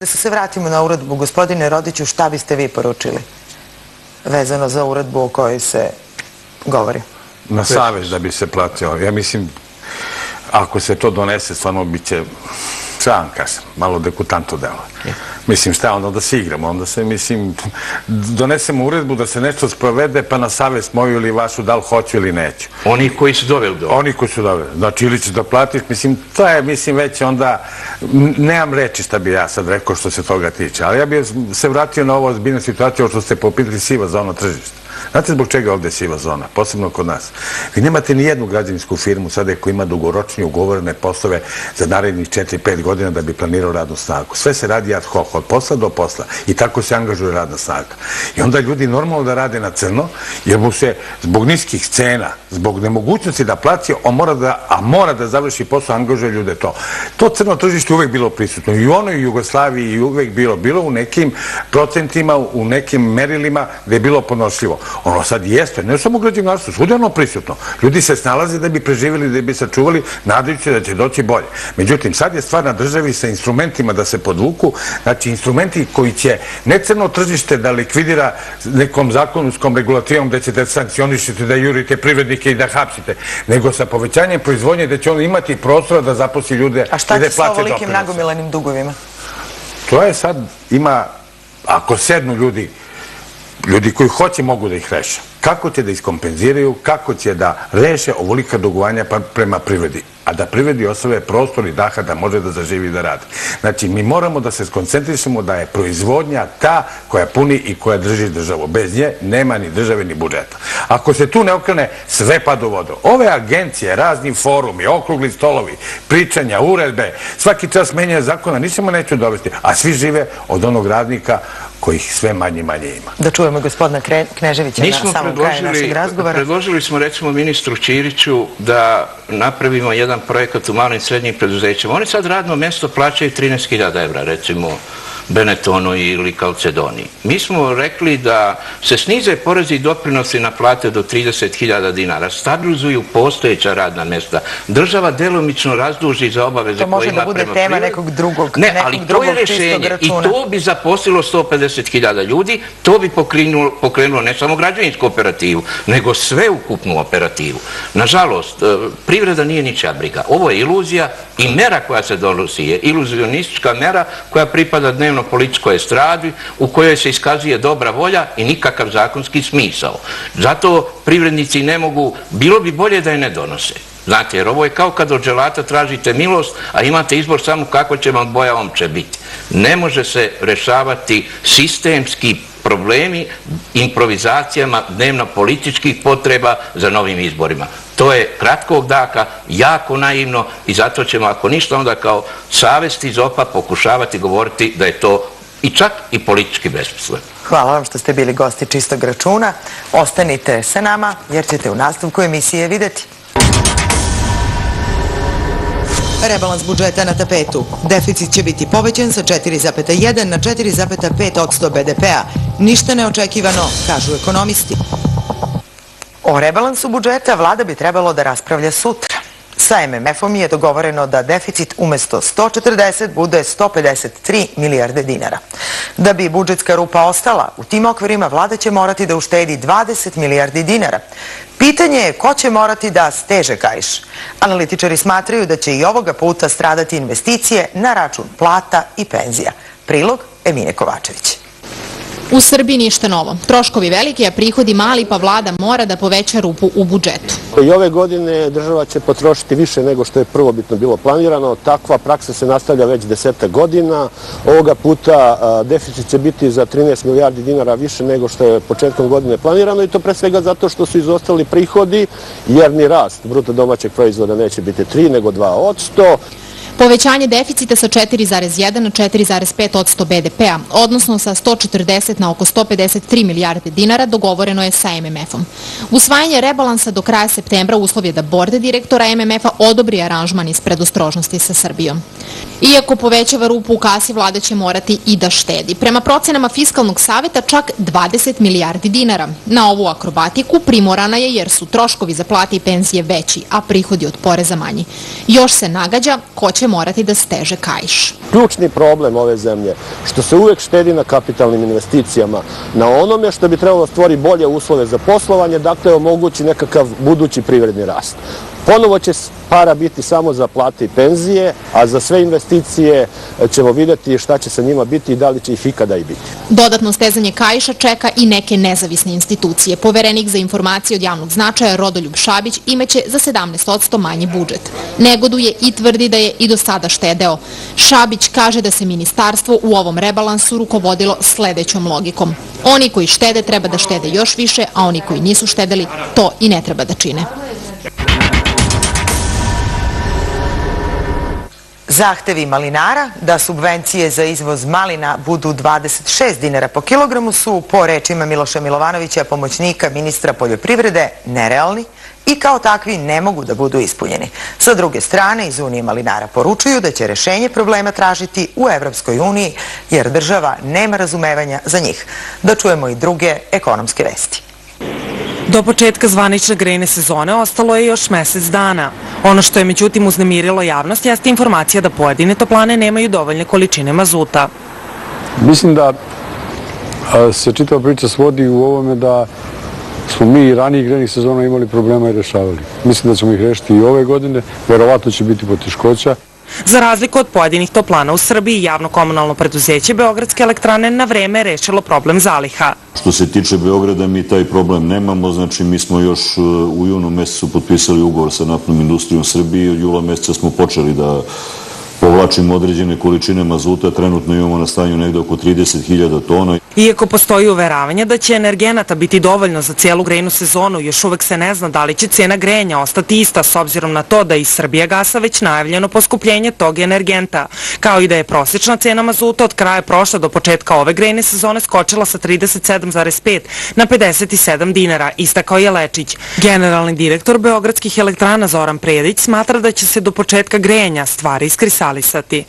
Da se vratimo na uredbu, gospodine Rodiću, šta biste vi poručili vezano za uredbu o kojoj se govori? Na savez da bi se platio. Ja mislim, ako se to donese, stvarno bit će, šta vam kažem, malo dekutanto delo. Mislim, šta onda da se igramo, onda se, mislim, donesemo uredbu da se nešto sprovede, pa na savest moju ili vašu, da li hoću ili neću. Oni koji su doveli do... Oni koji su doveli. Znači, ili ćeš da platiš, mislim, to je, mislim, već onda, nemam reči šta bi ja sad rekao što se toga tiče, ali ja bih se vratio na ovo ozbiljnu situaciju što ste popitali siva zona tržišta. Znate zbog čega ovde je siva zona, posebno kod nas? Vi nemate ni jednu građevinsku firmu sada koja ima dugoročnije ugovorene poslove za narednih 4-5 godina da bi planirao radnu snagu. Sve se radi ad hoc, od posla do posla i tako se angažuje radna snaga. I onda ljudi normalno da rade na crno, jer mu se zbog niskih cena, zbog nemogućnosti da plati, a mora da završi posao, angažuje ljude to. To crno tržište uvek bilo prisutno. I u onoj Jugoslaviji je uvek bilo u nekim procentima, u nekim merilima gde je bilo podnošljivo. Ono sad jeste, ne samo u građevinarstvu, svuda je ono prisutno. Ljudi se snalaze da bi preživjeli, da bi sačuvali, nadajući da će doći bolje. Međutim, sad je stvar na državi sa instrumentima da se podvuku, znači instrumenti koji će ne crno tržište da likvidira nekom zakonskom regulativom da ćete sankcionišiti, da jurite privrednike i da hapsite, nego sa povećanjem proizvodnje da će on imati prostora da zaposli ljude i da plaće doprinose. A šta će sa ovolikim nagomilanim dugovima? To je sad, ima, ako sednu ljudi koji hoće mogu da ih reše. Kako će da iskompenziraju, kako će da reše ovolika dugovanja prema privredi, a da privredi ostave prostor i daha da može da zaživi i da radi. Znači, mi moramo da se skoncentrišemo da je proizvodnja ta koja puni i koja drži državu. Bez nje nema ni države ni budžeta. Ako se tu ne okrene, sve pada u vodu. Ove agencije, razni forumi, okrugli stolovi, pričanja, uredbe, svaki čas menjanja zakona, ničemu neću dovesti, a svi žive od onog radnika kojih sve manje i manje ima. Da čujemo gospodina Kneževića na samom kraju našeg razgovora. Predložili smo recimo ministru Ćiriću da napravimo jedan projekat u malim i srednjim preduzećima. Oni sad radno mesto plaćaju 13.000 evra, recimo Benetonu ili Kalcedoniji. Mi smo rekli da se snize porezi i doprinosi na plate do 30.000 dinara, stabilizuju postojeća radna mesta, država delomično razduži za obaveze koje ima prema privredi. To može da bude tema nekog drugog Ne, ali to je rešenje i to bi zaposlilo 150.000 ljudi, to bi pokrenulo ne samo građevinsku operativu, nego sveukupnu operativu. Nažalost, privreda nije ničija briga. Ovo je iluzija i mera koja se donosi je iluzionistička mera koja pripada dnevno političkoj estradi u kojoj se iskazuje dobra volja i nikakav zakonski smisao. Zato privrednici ne mogu, bilo bi bolje da je ne donose. Znate, jer ovo je kao kad od dželata tražite milost, a imate izbor samo kako će vam boja omče biti. Ne može se rešavati sistemski problemi improvizacijama dnevno političkih potreba za novim izborima. To je kratkog daha, jako naivno i zato ćemo, ako ništa, onda kao savest iz OPA pokušavati govoriti da je to i čak i politički besmisleno. Hvala vam što ste bili gosti Čistog računa. Ostanite sa nama jer ćete u nastavku emisije videti. Rebalans budžeta na tapetu. Deficit će biti povećan sa 4,1 na 4,5% BDP-a. Ništa neočekivano, kažu ekonomisti. O rebalansu budžeta vlada bi trebalo da raspravlja sutra. Sa MMF-om je dogovoreno da deficit umesto 140 bude 153 milijarde dinara. Da bi budžetska rupa ostala, u tim okvirima vlada će morati da uštedi 20 milijardi dinara. Pitanje je ko će morati da steže kaiš. Analitičari smatraju da će i ovoga puta stradati investicije na račun plata i penzija. Prilog Emine Kovačević. U Srbiji ništa novo. Troškovi veliki, a prihodi mali, pa vlada mora da poveća rupu u budžetu. I ove godine država će potrošiti više nego što je prvobitno bilo planirano. Takva praksa se nastavlja već 10 godina. Ovoga puta deficit će biti za 13 milijardi dinara više nego što je početkom godine planirano i to pre svega zato što su izostali prihodi jer ni rast bruto domaćeg proizvoda neće biti 3 nego 2%. Povećanje deficita sa 4,1 na 4,5% BDP-a, odnosno sa 140 na oko 153 milijarde dinara, dogovoreno je sa MMF-om. Usvajanje rebalansa do kraja septembra uslov je da bord direktora MMF-a odobri aranžman iz predostrožnosti sa Srbijom. Iako povećava rupu u kasi, vlada će morati i da štedi. Prema procenama Fiskalnog saveta čak 20 milijardi dinara. Na ovu akrobatiku primorana je jer su troškovi za plate i penzije veći, a prihodi od poreza manji. Još se nagađa ko će će morati da steže kaiš. Ključni problem ove zemlje što se uvek štedi na kapitalnim investicijama, na onome što bi trebalo stvori bolje uslove za poslovanje, dakle omogući nekakav budući privredni rast. Ponovo će para biti samo za plate i penzije, a za sve investicije ćemo vidjeti šta će sa njima biti i da li će ih ikada i biti. Dodatno stezanje kaiša čeka i neke nezavisne institucije. Poverenik za informacije od javnog značaja Rodoljub Šabić imaće za 17% manji budžet. Negoduje i tvrdi da je i do sada štedeo. Šabić kaže da se ministarstvo u ovom rebalansu rukovodilo sledećom logikom. Oni koji štede treba da štede još više, a oni koji nisu štedeli to i ne treba da čine. Zahtevi malinara da subvencije za izvoz malina budu 26 dinara po kilogramu su, po rečima Miloša Milovanovića, pomoćnika ministra poljoprivrede, nerealni i kao takvi ne mogu da budu ispunjeni. Sa druge strane, iz Unije malinara poručuju da će rešenje problema tražiti u Evropskoj uniji, jer država nema razumevanja za njih. Da čujemo i druge ekonomske vesti. Do početka zvanične grejne sezone ostalo je još mesec dana. Ono što je međutim uznemirilo javnost jeste informacija da pojedine toplane nemaju dovoljne količine mazuta. Mislim da se čitava priča svodi u ovome da smo mi i ranijih grejnih sezona imali problema i rešavali. Mislim da ćemo ih rešiti i ove godine, verovatno će biti poteškoća. Za razliku od pojedinih toplana u Srbiji, javno-komunalno preduzeće Beogradske elektrane na vreme rešilo problem zaliha. Što se tiče Beograda, mi taj problem nemamo, znači mi smo još u junu mesecu potpisali ugovor sa Naftnom industrijom Srbije i od jula meseca smo počeli da povlačimo određene količine mazuta, trenutno imamo na stanju negde oko 30.000 tona. Iako postoji uveravanje da će energenata biti dovoljno za cijelu grejnu sezonu, još uvek se ne zna da li će cijena grejanja ostati ista s obzirom na to da iz Srbijagasa već najavljeno poskupljenje tog energenta, kao i da je prosječna cijena mazuta od kraja prošle do početka ove grejne sezone skočila sa 37,5 na 57 dinara, istakao je Lečić. Generalni direktor Beogradskih elektrana Zoran Predić smatra da će se do početka grejanja stvari iskrisalisati.